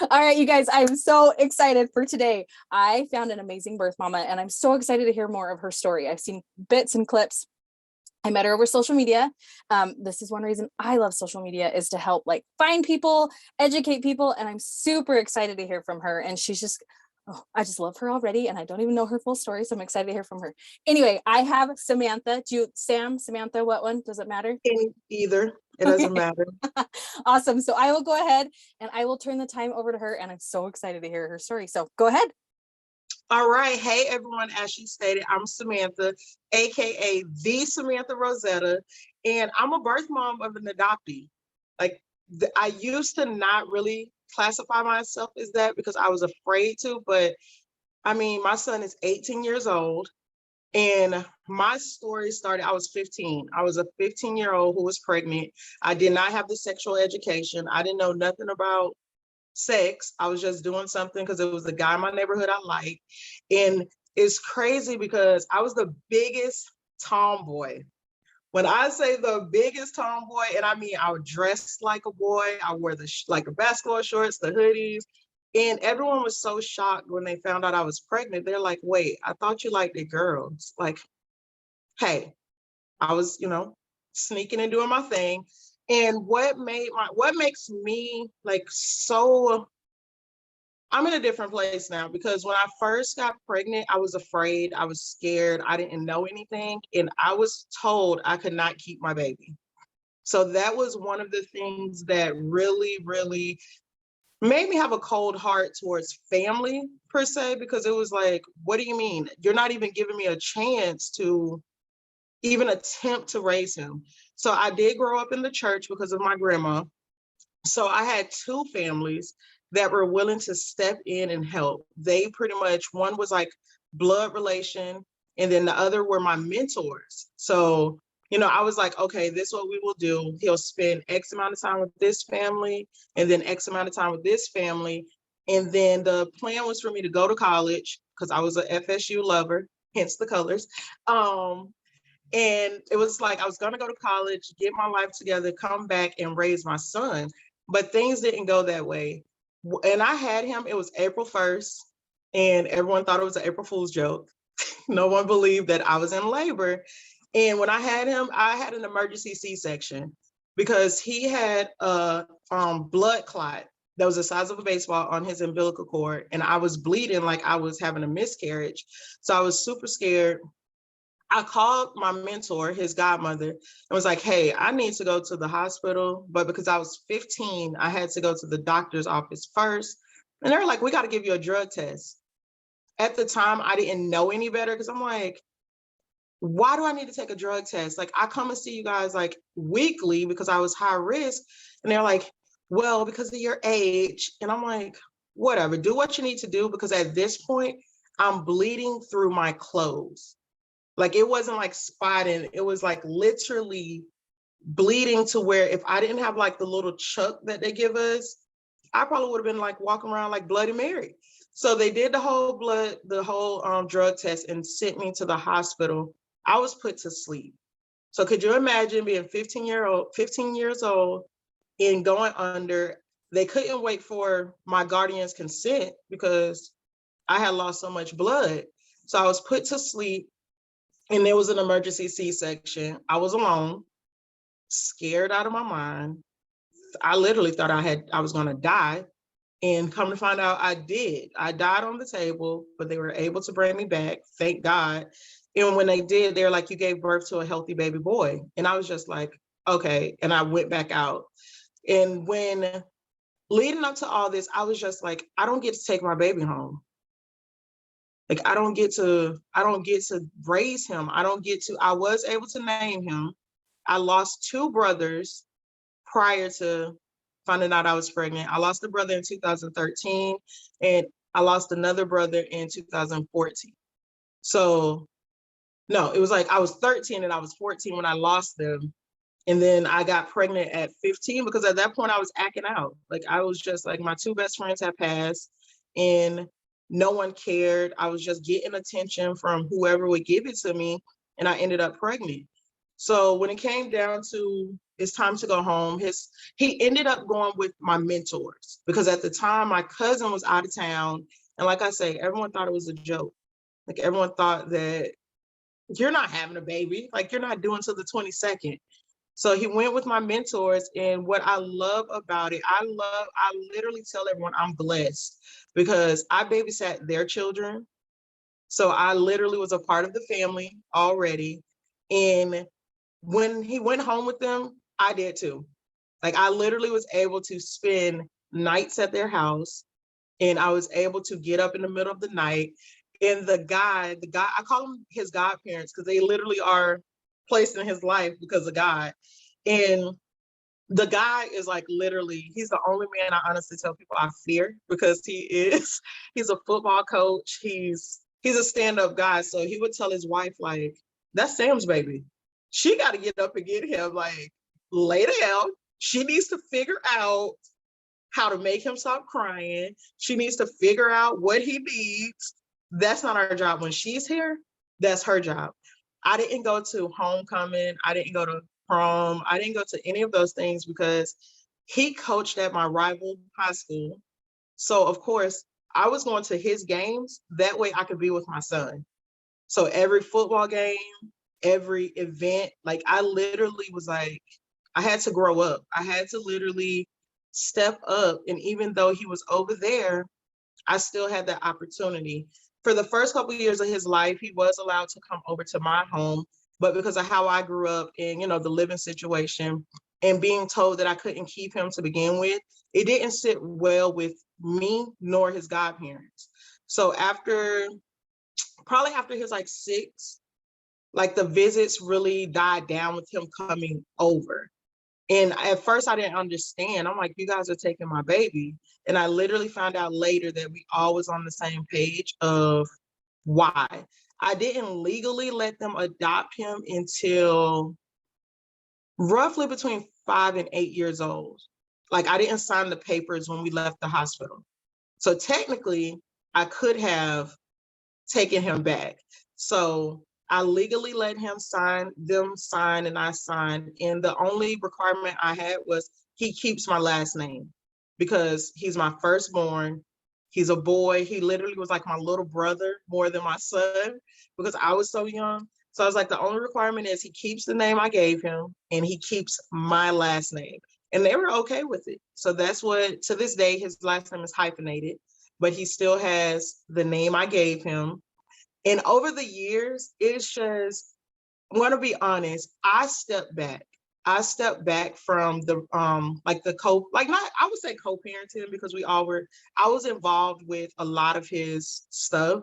All right, you guys, I'm so excited for today. I found an amazing birth mama, and I'm so excited to hear more of her story. I've seen bits and clips. I met her over social media. This is one reason I love social media, is to help like find people, educate people. And I'm super excited to hear from her. And she's just, oh, I just love her already. And I don't even know her full story. So I'm excited to hear from her. Anyway, I have Samantha. Samantha, what one? Does it matter? Either. It doesn't matter. Awesome. So I will go ahead and I will turn the time over to her. And I'm so excited to hear her story. So go ahead. All right. Hey, everyone. As she stated, I'm Samantha, AKA the Samantha Rosetta, and I'm a birth mom of an adoptee. Like, I used to not really classify myself as that because I was afraid to, but I mean, my son is 18 years old, and my story started, I was 15. I was a 15-year-old who was pregnant. I did not have the sexual education. I didn't know nothing about sex. I was just doing something because it was a guy in my neighborhood I liked. And it's crazy because I was the biggest tomboy. When I say the biggest tomboy, and I mean I would dress like a boy, I wore like the basketball shorts, the hoodies, and everyone was so shocked when they found out I was pregnant. They're like, "Wait, I thought you liked the girls." Like, hey, I was, sneaking and doing my thing. And what makes me like so, I'm in a different place now, because when I first got pregnant, I was afraid, I was scared, I didn't know anything, and I was told I could not keep my baby. So that was one of the things that really, really made me have a cold heart towards family per se, because it was like, what do you mean? You're not even giving me a chance to even attempt to raise him. So I did grow up in the church because of my grandma. So I had two families that were willing to step in and help. They pretty much, one was like blood relation, and then the other were my mentors. So, I was like, okay, this is what we will do. He'll spend X amount of time with this family, and then X amount of time with this family. And then the plan was for me to go to college because I was a FSU lover, hence the colors. And it was like I was going to go to college, get my life together, come back and raise my son. But things didn't go that way. And I had him, it was April 1st, and everyone thought it was an April Fool's joke. No one believed that I was in labor. And when I had him, I had an emergency C-section because he had a blood clot that was the size of a baseball on his umbilical cord. And I was bleeding like I was having a miscarriage. So I was super scared. I called my mentor, his godmother, and was like, hey, I need to go to the hospital. But because I was 15, I had to go to the doctor's office first. And they were like, we got to give you a drug test. At the time, I didn't know any better because I'm like, why do I need to take a drug test? Like, I come and see you guys like weekly because I was high risk. And they're like, well, because of your age. And I'm like, whatever, do what you need to do. Because at this point, I'm bleeding through my clothes. Like, it wasn't like spotting, it was like literally bleeding to where if I didn't have like the little chuck that they give us, I probably would have been like walking around like Bloody Mary. So they did the whole drug test and sent me to the hospital. I was put to sleep. So could you imagine being 15 years old and going under? They couldn't wait for my guardian's consent because I had lost so much blood. So I was put to sleep. And there was an emergency C-section. I was alone, scared out of my mind. I literally thought I was going to die. And come to find out, I did. I died on the table, but they were able to bring me back. Thank God. And when they did, they're like, you gave birth to a healthy baby boy. And I was just like, okay. And I went back out. And when leading up to all this, I was just like, I don't get to take my baby home. Like, I don't get to raise him. I was able to name him. I lost two brothers prior to finding out I was pregnant. I lost a brother in 2013, and I lost another brother in 2014. So, no, it was like I was 13 and I was 14 when I lost them. And then I got pregnant at 15 because at that point I was acting out. Like, I was just like, my two best friends had passed and no one cared. I was just getting attention from whoever would give it to me, and I ended up pregnant. So when it came down to it's time to go home. He ended up going with my mentors because at the time my cousin was out of town. And like I say, everyone thought it was a joke. Like everyone thought that you're not having a baby, like you're not doing till the 22nd. So he went with my mentors. And what I love about it, I literally tell everyone I'm blessed because I babysat their children. So I literally was a part of the family already. And when he went home with them, I did too. Like I literally was able to spend nights at their house, and I was able to get up in the middle of the night. And the guy, I call them his godparents because they literally are placed in his life because of God. And the guy is like literally, he's the only man I honestly tell people I fear because he's a football coach. He's a stand-up guy. So he would tell his wife, like, that's Sam's baby. She got to get up and get him, like, lay down. She needs to figure out how to make him stop crying. She needs to figure out what he needs. That's not our job. When she's here, that's her job. I didn't go to homecoming. I didn't go to prom. I didn't go to any of those things because he coached at my rival high school. So of course, I was going to his games. That way I could be with my son. So every football game, every event, like I literally was like, I had to grow up. I had to literally step up. And even though he was over there, I still had that opportunity. For the first couple of years of his life, he was allowed to come over to my home, but because of how I grew up and, the living situation and being told that I couldn't keep him to begin with, it didn't sit well with me nor his godparents. So probably after his like 6, like the visits really died down with him coming over. And at first I didn't understand. I'm like, you guys are taking my baby. And I literally found out later that we all was on the same page of why. I didn't legally let them adopt him until roughly between 5 and 8 years old. Like I didn't sign the papers when we left the hospital. So technically I could have taken him back. So I legally let him sign, and I signed. And the only requirement I had was he keeps my last name because he's my firstborn. He's a boy. He literally was like my little brother more than my son because I was so young. So I was like, the only requirement is he keeps the name I gave him and he keeps my last name. And they were okay with it. So that's what, to this day, his last name is hyphenated, but he still has the name I gave him. And over the years, it's just, I'm gonna be honest, I stepped back. I stepped back from the like the not, I would say co-parenting because I was involved with a lot of his stuff.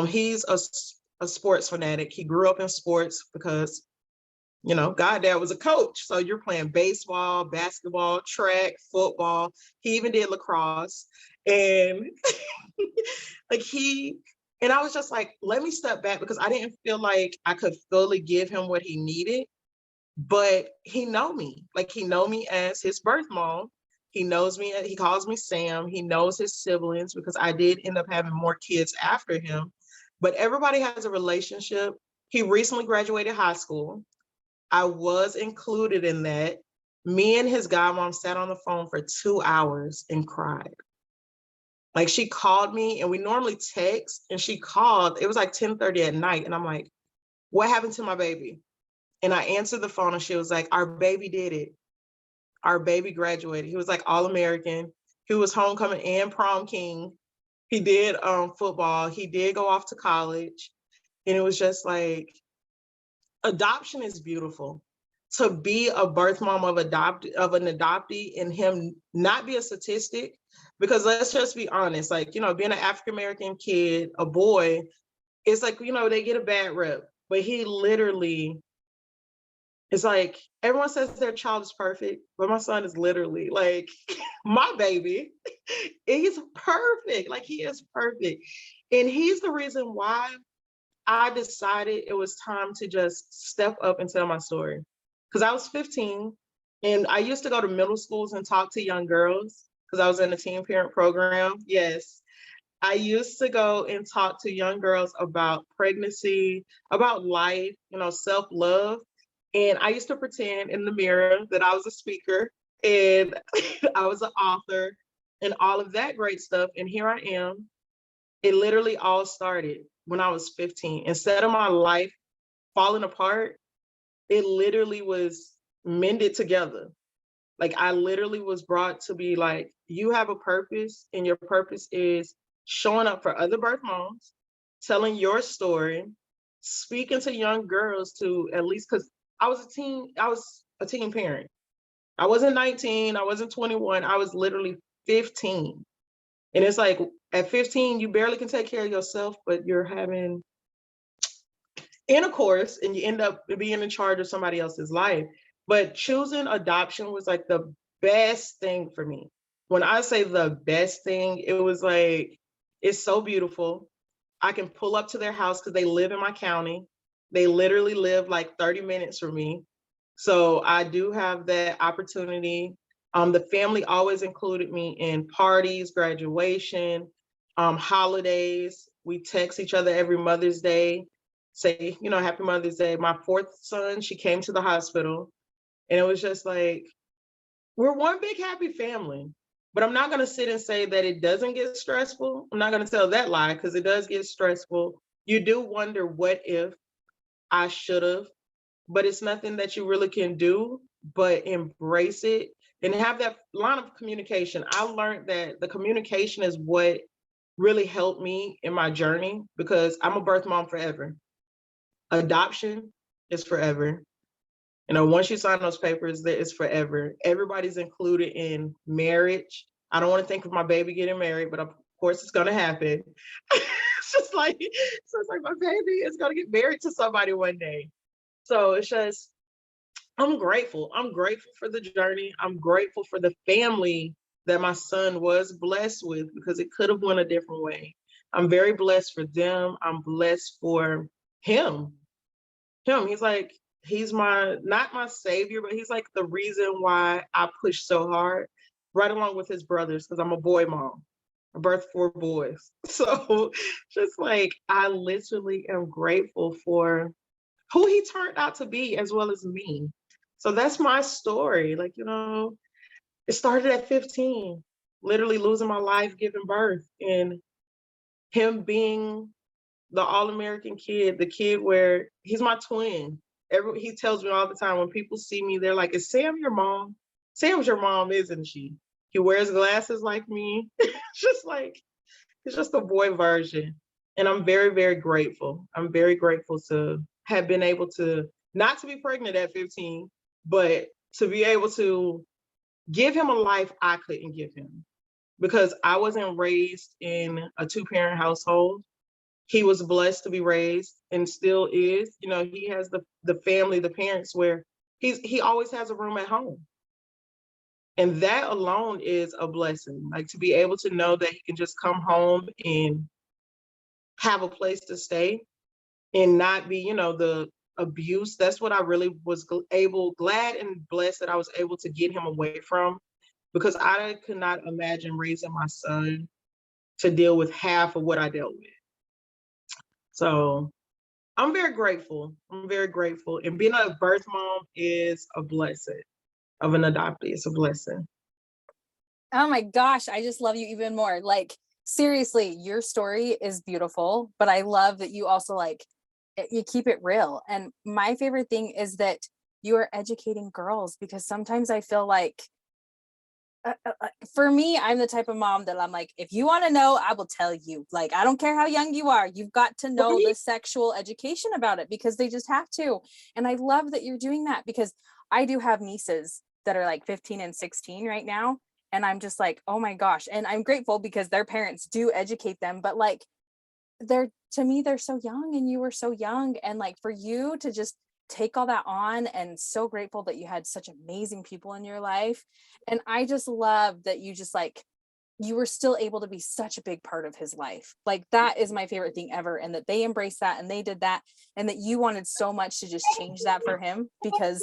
He's a sports fanatic. He grew up in sports because Goddad was a coach. So you're playing baseball, basketball, track, football. He even did lacrosse. And like and I was just like, let me step back because I didn't feel like I could fully give him what he needed. But he know me. Like he know me as his birth mom. He knows me, he calls me Sam. He knows his siblings because I did end up having more kids after him. But everybody has a relationship. He recently graduated high school. I was included in that. Me and his godmom sat on the phone for 2 hours and cried. Like she called me and we normally text and she called, it was like 10:30 at night. And I'm like, what happened to my baby? And I answered the phone and she was like, our baby did it. Our baby graduated. He was like All-American. He was homecoming and prom king. He did football. He did go off to college. And it was just like, adoption is beautiful. To be a birth mom of an adoptee and him not be a statistic, because let's just be honest, like, being an African-American kid, a boy, it's like, they get a bad rep, but he literally, it's like, everyone says their child is perfect, but my son is literally like my baby. He's perfect. Like he is perfect. And he's the reason why I decided it was time to just step up and tell my story. Because I was 15 and I used to go to middle schools and talk to young girls because I was in the teen parent program. Yes. I used to go and talk to young girls about pregnancy, about life, self-love. And I used to pretend in the mirror that I was a speaker and I was an author and all of that great stuff. And here I am. It literally all started when I was 15. Instead of my life falling apart, it literally was mended together. Like I literally was brought to be like, you have a purpose, and your purpose is showing up for other birth moms, telling your story, speaking to young girls to at least because I was a teen parent. I wasn't 19, I wasn't 21, I was literally 15. And it's like at 15, you barely can take care of yourself, but you're having intercourse and you end up being in charge of somebody else's life. But choosing adoption was like the best thing for me. When I say the best thing, it was like, it's so beautiful. I can pull up to their house because they live in my county. They literally live like 30 minutes from me. So I do have that opportunity. The family always included me in parties, graduation, holidays. We text each other every Mother's Day, say, Happy Mother's Day. My fourth son, she came to the hospital, and it was just like, we're one big happy family. But I'm not going to sit and say that it doesn't get stressful. I'm not going to tell that lie because it does get stressful. You do wonder, what if I should have? But it's nothing that you really can do but embrace it and have that line of communication. I learned that the communication is what really helped me in my journey because I'm a birth mom forever. Adoption is forever. Once you sign those papers, that is forever. Everybody's included in marriage. I don't want to think of my baby getting married, but of course it's going to happen. It's just like my baby is going to get married to somebody one day. So it's just, I'm grateful. I'm grateful for the journey. I'm grateful for the family that my son was blessed with because it could have went a different way. I'm very blessed for them. I'm blessed for him. He's not my savior, but he's like the reason why I push so hard, right along with his brothers, because I'm a boy mom. I birthed 4 boys. So just like, I literally am grateful for who he turned out to be as well as me. So that's my story. It started at 15, literally losing my life giving birth, and him being the all-American kid, the kid where he's my twin. He tells me all the time when people see me, they're like, "Is Sam your mom? Sam's your mom, isn't she?" He wears glasses like me. It's just a boy version. And I'm very, very grateful. I'm very grateful to have been able to not to be pregnant at 15, but to be able to give him a life I couldn't give him because I wasn't raised in a 2-parent household. He was blessed to be raised and still is. He has the family, the parents where he always has a room at home. And that alone is a blessing. Like, to be able to know that he can just come home and have a place to stay and not be, the abuse. That's what I really was glad and blessed that I was able to get him away from, because I could not imagine raising my son to deal with half of what I dealt with. So I'm very grateful. I'm very grateful. And being a birth mom is a blessing. Of an adoptee, it's a blessing. Oh my gosh, I just love you even more. Like, seriously, your story is beautiful, but I love that you also you keep it real. And my favorite thing is that you are educating girls, because sometimes I feel like for me, I'm the type of mom that I'm like, if you want to know, I will tell you. Like, I don't care how young you are, you've got to know the sexual education about it, because they just have to. And I love that you're doing that, because I do have nieces that are like 15 and 16 right now. And I'm just like, oh my gosh. And I'm grateful because their parents do educate them, but like, to me, they're so young, and you were so young. And like, for you to just take all that on, and so grateful that you had such amazing people in your life. And I just love that you just you were still able to be such a big part of his life. Like, that is my favorite thing ever. And that they embraced that and they did that, and that you wanted so much to just change that for him, because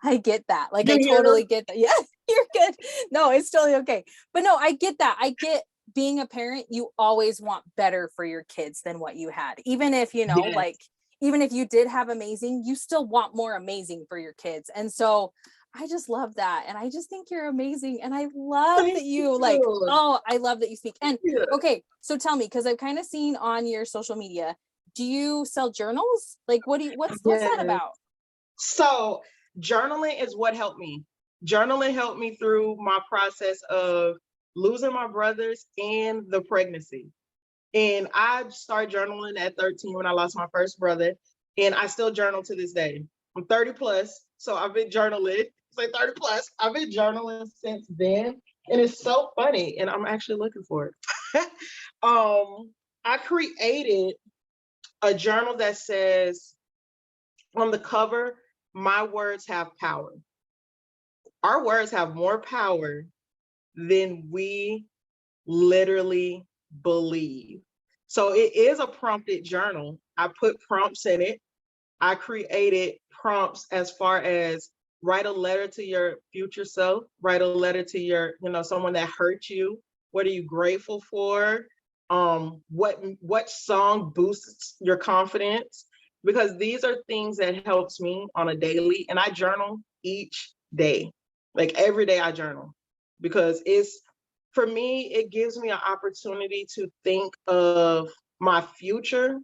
I get that. Like, I totally get that. Yeah, you're good. No, it's totally okay. But no, I get that. I get being a parent, you always want better for your kids than what you had. Even if, Yes. even if you did have amazing, you still want more amazing for your kids. And so I just love that. And I just think you're amazing. And I love Thank that you you. I love that you speak. And Yeah. okay, so tell me, because I've kind of seen on your social media, do you sell journals? Like, what's that Yes. about? So journaling is what helped me. Journaling helped me through my process of losing my brothers and the pregnancy. And I started journaling at 13 when I lost my first brother. And I still journal to this day. I'm 30 plus, so I've been journaling. Say 30 plus. I've been journaling since then. And it's so funny. And I'm actually looking for it. I created a journal that says on the cover, my words have power. Our words have more power than we literally believe. So it is a prompted journal. I put prompts in it. I created prompts as far as write a letter to your future self, write a letter to your, someone that hurt you. What are you grateful for? What song boosts your confidence? Because these are things that helps me on a daily, and I journal each day. Like every day I journal because for me, it gives me an opportunity to think of my future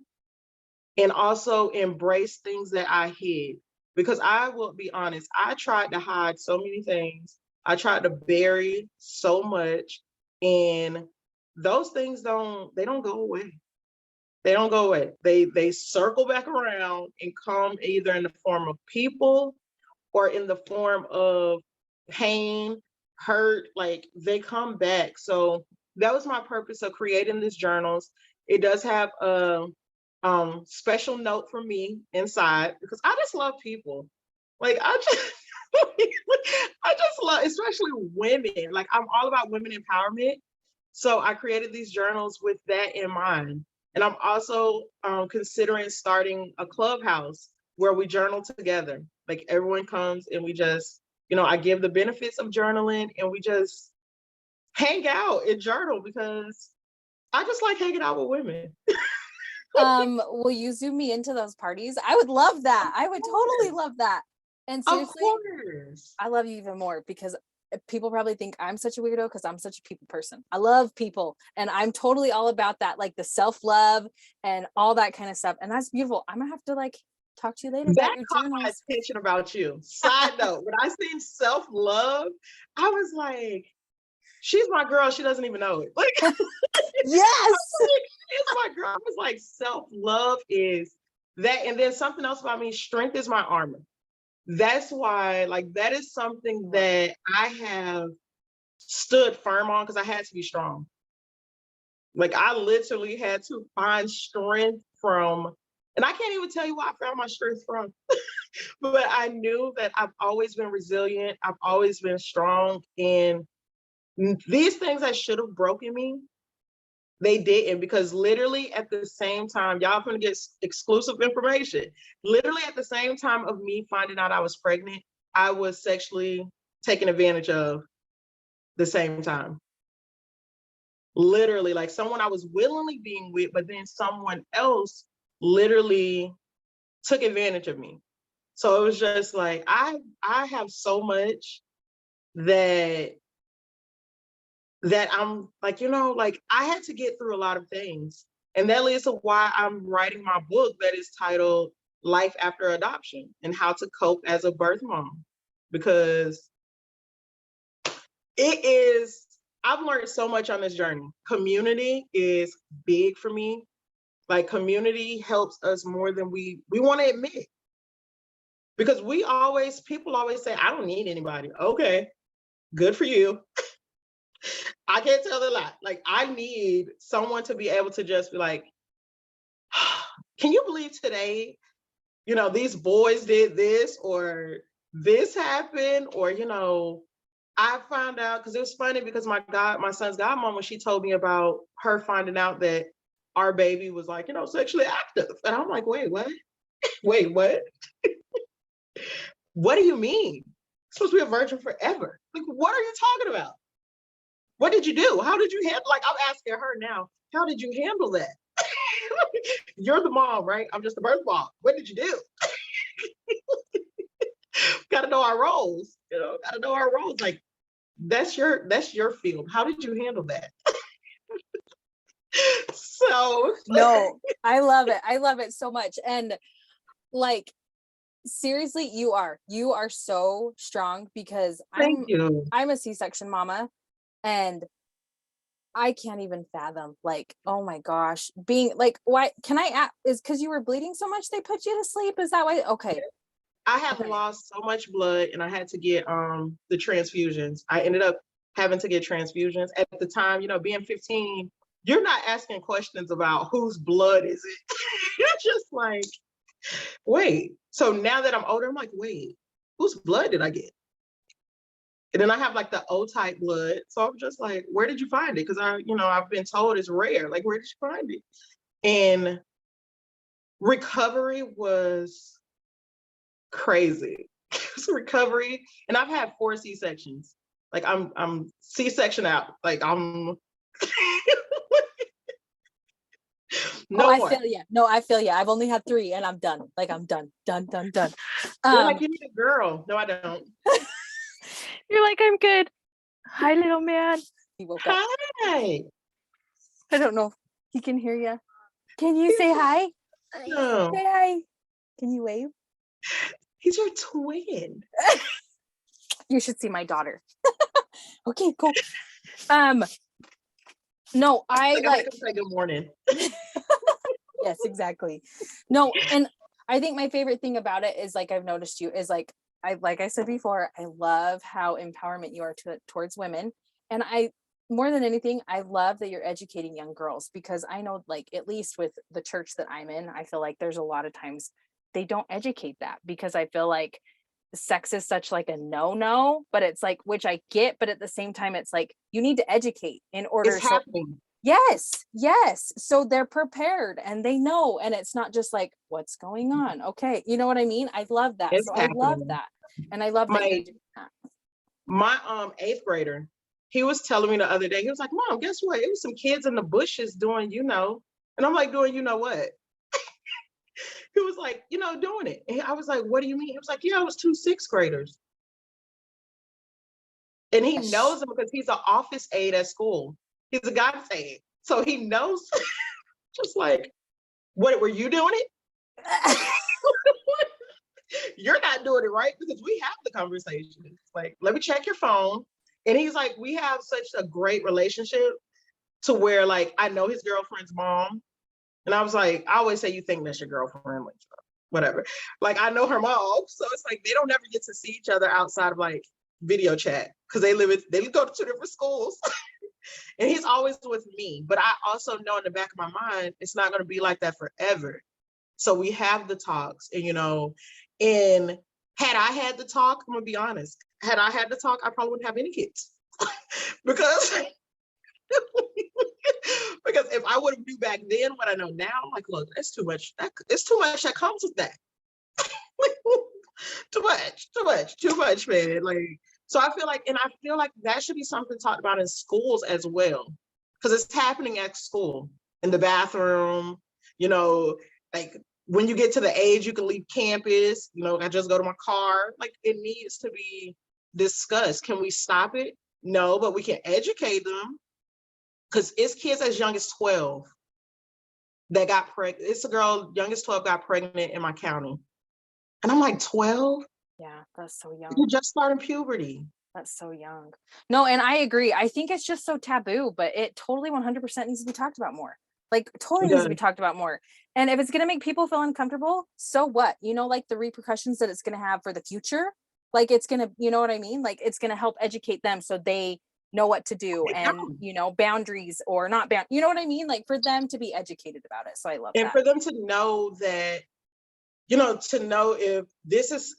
and also embrace things that I hid. Because I will be honest, I tried to hide so many things. I tried to bury so much, and those things they don't go away. They don't go away. They circle back around and come either in the form of people or in the form of pain, hurt, like they come back. So that was my purpose of creating these journals. It does have a special note for me inside because I just love people. Like I just I just love, especially women. Like I'm all about women empowerment. So I created these journals with that in mind. And I'm also considering starting a clubhouse where we journal together. Like everyone comes and we just, I give the benefits of journaling and we just hang out and journal because I just like hanging out with women. Will you zoom me into those parties? I would love that. I would totally love that. And Of seriously, course. I love you even more because people probably think I'm such a weirdo because I'm such a people person. I love people and I'm totally all about that, like the self-love and all that kind of stuff. And that's beautiful. I'm gonna have to talk to you later That about your caught my journals. attention about you. Side note, when I seen self-love, I was like, she's my girl. She doesn't even know it. Like, Yes. it's my girl. I was like, self-love is that. And then something else about me, strength is my armor. That's why, that is something that I have stood firm on because I had to be strong. Like, I literally had to find strength from, and I can't even tell you where I found my strength from, but I knew that I've always been resilient. I've always been strong. And these things that should have broken me, they didn't, because literally at the same time, y'all gonna get exclusive information. Literally at the same time of me finding out I was pregnant, I was sexually taken advantage of the same time. Literally, like someone I was willingly being with, but then someone else literally took advantage of me. So it was just like, I have so much that I'm like, I had to get through a lot of things. And that leads to why I'm writing my book that is titled Life After Adoption and How to Cope as a Birth Mom. Because I've learned so much on this journey. Community is big for me. Like community helps us more than we want to admit. Because people always say, I don't need anybody. Okay, good for you. I can't tell a lot. Like I need someone to be able to just be like, can you believe today, these boys did this or this happened, or, I found out, because it was funny because my son's godmom, when she told me about her finding out that our baby was like, sexually active. And I'm like, wait, what? Wait, what? What do you mean? Supposed to be a virgin forever. Like, what are you talking about? What did you do? How did you handle? Like, I'm asking her now, how did you handle that? You're the mom, right? I'm just the birth mom. What did you do? Got to know our roles. Got to know our roles. Like that's your field. How did you handle that? So No, I love it. I love it so much. And like, seriously, you are so strong, because thank you. I'm a C-section mama, and I can't even fathom, like, oh my gosh, being like, why can I ask, is because you were bleeding so much they put you to sleep? Is that why? Okay. I had Okay. lost so much blood and I had to get the transfusions. I ended up having to get transfusions. At the time, being 15, you're not asking questions about whose blood is it. You're just like, wait. So now that I'm older, I'm like, wait, whose blood did I get? And then I have like the O type blood. So I'm just like, where did you find it? Because I've been told it's rare. Like, where did you find it? And recovery was crazy. Recovery. And I've had 4 C-sections. Like I'm C-section out. Like I'm no Oh, I more. feel you. No, I feel you. I've only had 3 and I'm done. Like I'm done. They're like, you need a girl. No, I don't. You're like, I'm good. Hi, little man. He woke up. Hi. I don't know if he can hear you. Can you say hi? No, Say hi. Can you wave? he's your twin. You should see my daughter. Okay, cool. No, I Like, like, say good morning. yes, exactly. No, and I think my favorite thing about it is, like, I've noticed you is like I said before, I love how empowerment you are towards women. And I, more than anything, I love that you're educating young girls, because I know, like, at least with the church that I'm in, I feel like there's a lot of times they don't educate that, because I feel like sex is such like a no, but it's like, which I get, but at the same time, it's like, you need to educate in order. It's happening. Yes. So they're prepared and they know, and it's not just like, what's going on? Okay. You know what I mean? I love that. It's So happening. I love that. And I love that you're doing that. My 8th grader, he was telling me the other day, he was like, Mom, guess what? It was some kids in the bushes doing, and I'm like, doing what? He was like, doing it. And I was like, what do you mean? He was like, yeah, it was 2 6th graders. And he knows them because he's an office aide at school. He's a guidance aide. So he knows, just like, what, were you doing it? You're not doing it, right? Because we have the conversation. It's like, let me check your phone. And he's like, we have such a great relationship to where, like, I know his girlfriend's mom. And I was like, I always say, you think that's your girlfriend, like, whatever. Like, I know her mom. So it's like, they don't ever get to see each other outside of like video chat, because they go to 2 different schools. And he's always with me. But I also know in the back of my mind, it's not going to be like that forever. So we have the talks, and had I had the talk, I'm gonna be honest, had I had the talk, I probably wouldn't have any kids. because because if I would have knew back then what I know now, I'm like, look, that's too much. It's too much that comes with that. Too much, man. Like, so I feel like that should be something talked about in schools as well, because it's happening at school, in the bathroom, like when you get to the age you can leave campus, I just go to my car. Like, it needs to be discussed. Can we stop it? No, but we can educate them, because it's kids as young as 12 that got pregnant. It's a girl, young as 12, got pregnant in my county. And I'm like, 12? Yeah, that's so young. You're just starting puberty. That's so young. No, and I agree. I think it's just so taboo, but it totally 100% needs to be talked about more. Like, totally needs to be talked about more. And if it's going to make people feel uncomfortable, so what? Like, the repercussions that it's going to have for the future, like, it's going to, you know what I mean? Like, it's going to help educate them so they know what to do, and, boundaries or not bound, you know what I mean? Like, for them to be educated about it. So I love that. And for them to know that, to know if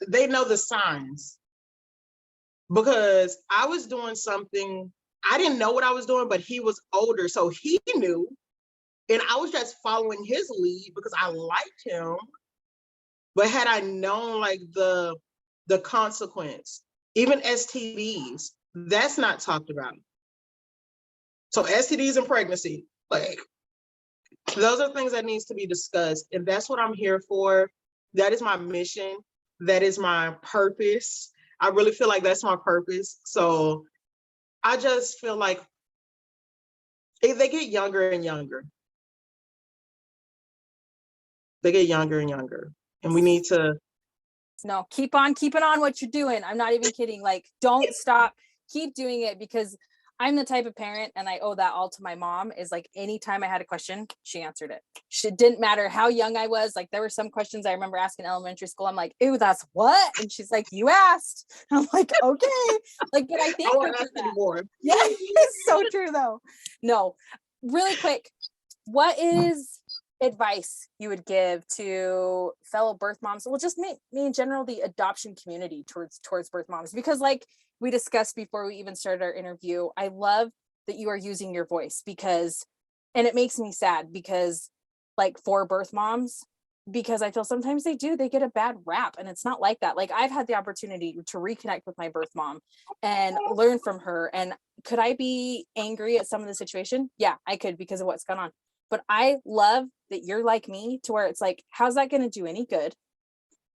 they know the signs. Because I was doing something, I didn't know what I was doing, but he was older, so he knew. And I was just following his lead because I liked him. But had I known, like, the consequence, even STDs, that's not talked about. So STDs and pregnancy, like, Those are things that needs to be discussed. And that's what I'm here for. That is my mission. That is my purpose. I really feel like that's my purpose. So I just feel like if they get younger and younger, they get younger and younger. And we need to. No, keep on keeping on what you're doing. I'm not even kidding. Like, don't stop. Keep doing it, because I'm the type of parent, and I owe that all to my mom, is like anytime I had a question, she answered it. It didn't matter how young I was. Like, there were some questions I remember asking in elementary school. I'm like, ew, that's what? And she's like, you asked. I'm like, okay. Like, but I think I won't ask anymore. Yeah, it's so true though. No, really quick, what is advice you would give to fellow birth moms? Well, just me in general, the adoption community towards birth moms, because like we discussed before we even started our interview, I love that you are using your voice, because, and it makes me sad, because like for birth moms, because I feel sometimes they get a bad rap, and it's not like that. Like, I've had the opportunity to reconnect with my birth mom and learn from her. And could I be angry at some of the situation? Yeah, I could, because of what's gone on. But I love that you're like me, to where it's like, how's that going to do any good?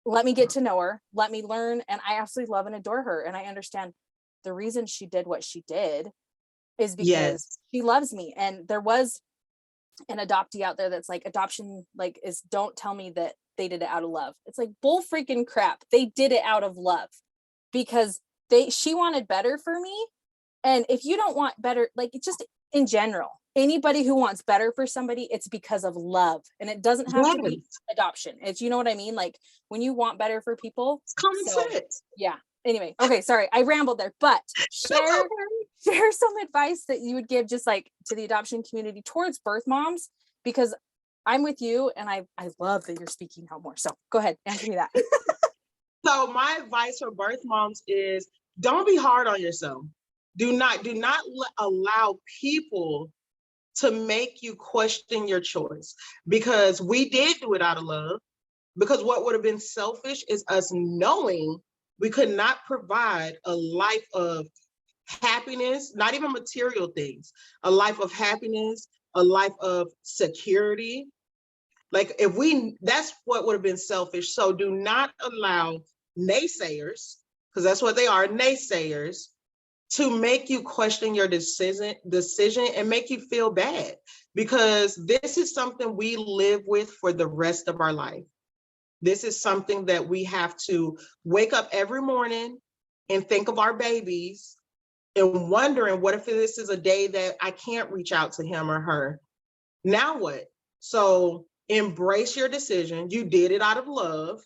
Let me get to know her. Let me learn. And I absolutely love and adore her. And I understand the reason she did what she did is because Yes. she loves me. And there was an adoptee out there that's like, adoption like is, don't tell me that they did it out of love. It's like bull freaking crap. They did it out of love, because she wanted better for me. And if you don't want better, like, it's just in general, anybody who wants better for somebody, it's because of love. And it doesn't have to be adoption. It's, you know what I mean? Like, when you want better for people, It's common sense. yeah. Anyway, okay, sorry, I rambled there, but share some advice that you would give just like to the adoption community towards birth moms, because I'm with you, and I love that you're speaking out more. So go ahead, answer me that. So my advice for birth moms is, don't be hard on yourself. Do not allow people to make you question your choice, because we did do it out of love. Because what would have been selfish is us knowing we could not provide a life of happiness, not even material things, a life of happiness, a life of security. Like, that's what would have been selfish. So do not allow naysayers, because that's what they are, naysayers, to make you question your decision and make you feel bad, because this is something we live with for the rest of our life. This is something that we have to wake up every morning and think of our babies and wondering, what if this is a day that I can't reach out to him or her? Now what? So embrace your decision. You did it out of love.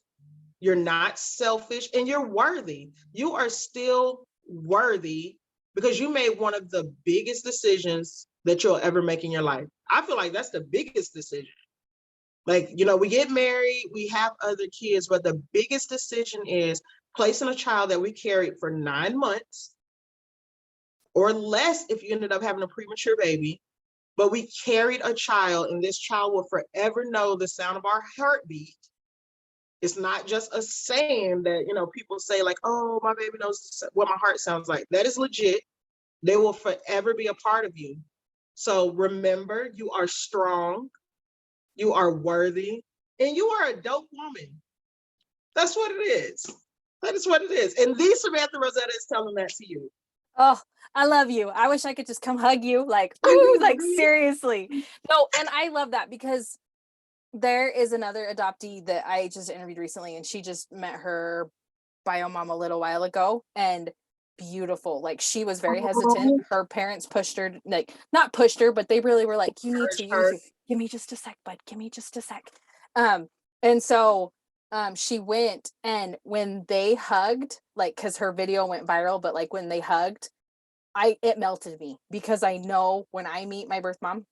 You're not selfish, and you're worthy. You are still worthy, because you made one of the biggest decisions that you'll ever make in your life. I feel like that's the biggest decision. Like, we get married, we have other kids, but the biggest decision is placing a child that we carried for 9 months or less if you ended up having a premature baby. But we carried a child, and this child will forever know the sound of our heartbeat. It's not just a saying that, people say like, oh, my baby knows what my heart sounds like. That is legit. They will forever be a part of you. So remember, you are strong, you are worthy, and you are a dope woman. That's what it is. That is what it is. And the Samantha Rosetta is telling that to you. Oh, I love you. I wish I could just come hug you. Like, ooh, like seriously. No, and I love that, because there is another adoptee that I just interviewed recently, and she just met her bio mom a little while ago, and beautiful. Like, she was very hesitant. Her parents pushed her, like, not pushed her, but they really were like, you need to give me just a sec, bud. Give me just a sec. And so she went, and when they hugged, like, because her video went viral, but like when they hugged, it melted me, because I know when I meet my birth mom,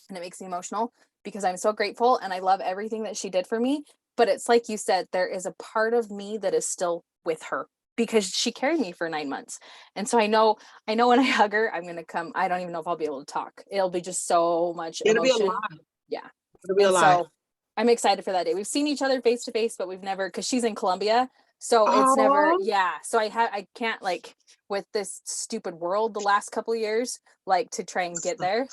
and it makes me emotional, because I'm so grateful and I love everything that she did for me. But it's like you said, there is a part of me that is still with her, because she carried me for 9 months. And so I know when I hug her, I'm going to come. I don't even know if I'll be able to talk. It'll be just so much emotion. It'll be a lot. Yeah. It'll be a lot. So I'm excited for that day. We've seen each other face to face, but we've never, because she's in Colombia. So it's never, yeah. So I can't, like, with this stupid world the last couple of years, like, to try and get there.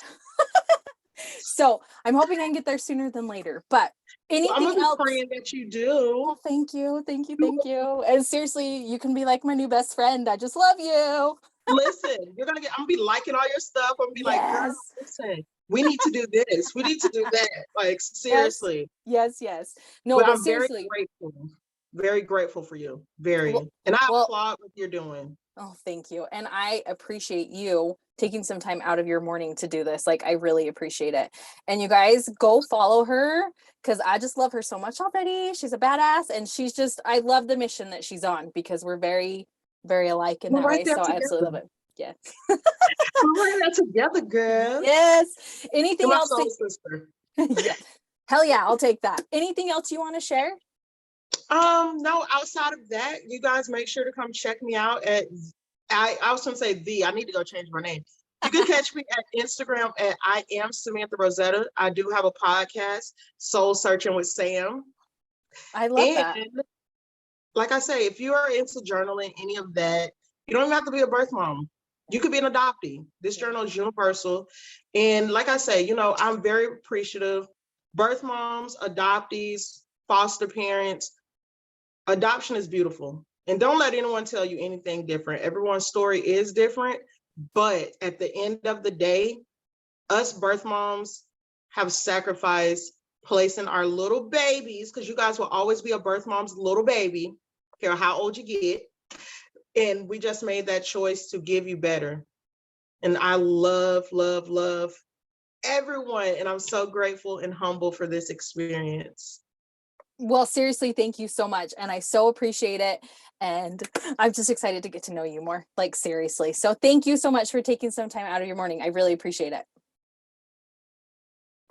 So I'm hoping I can get there sooner than later. But Well, I'm anything gonna be else? praying that you do. Oh, thank you. Thank you. Thank you. And seriously, you can be like my new best friend. I just love you. Listen, I'm gonna be liking all your stuff. I'm gonna be like, girl, Yes. listen, we need to do this. We need to do that. Like, Yes. seriously. Yes. Yes. No, But but I'm seriously. very grateful for you. Very. Well, And I well, applaud what you're doing. oh, thank you. And I appreciate you taking some time out of your morning to do this. Like, I really appreciate it. And you guys go follow her because I just love her so much already. She's a badass. And I love the mission that she's on because we're very, very alike in We're that right way. there So I absolutely together. love it. Yeah. We're right there together, girl. Yes. You're Anything my else? soul sister. Yeah. Hell yeah. I'll take that. Anything else you want to share? No, outside of that, you guys make sure to come check me out at I was gonna say I need to go change my name. You can catch me at Instagram at I am Samantha Rosetta. I do have a podcast, Soul Searching with Sam. I love that. And like I say, if you are into journaling, any of that, you don't even have to be a birth mom. You could be an adoptee. This journal is universal. And like I say, I'm very appreciative. Birth moms, adoptees, foster parents, adoption is beautiful. And don't let anyone tell you anything different. Everyone's story is different. But at the end of the day, us birth moms have sacrificed placing our little babies, because you guys will always be a birth mom's little baby, care how old you get. And we just made that choice to give you better. And I love, love, love everyone. And I'm so grateful and humble for this experience. Well, seriously, thank you so much. And I so appreciate it. And I'm just excited to get to know you more, like seriously. So thank you so much for taking some time out of your morning. I really appreciate it.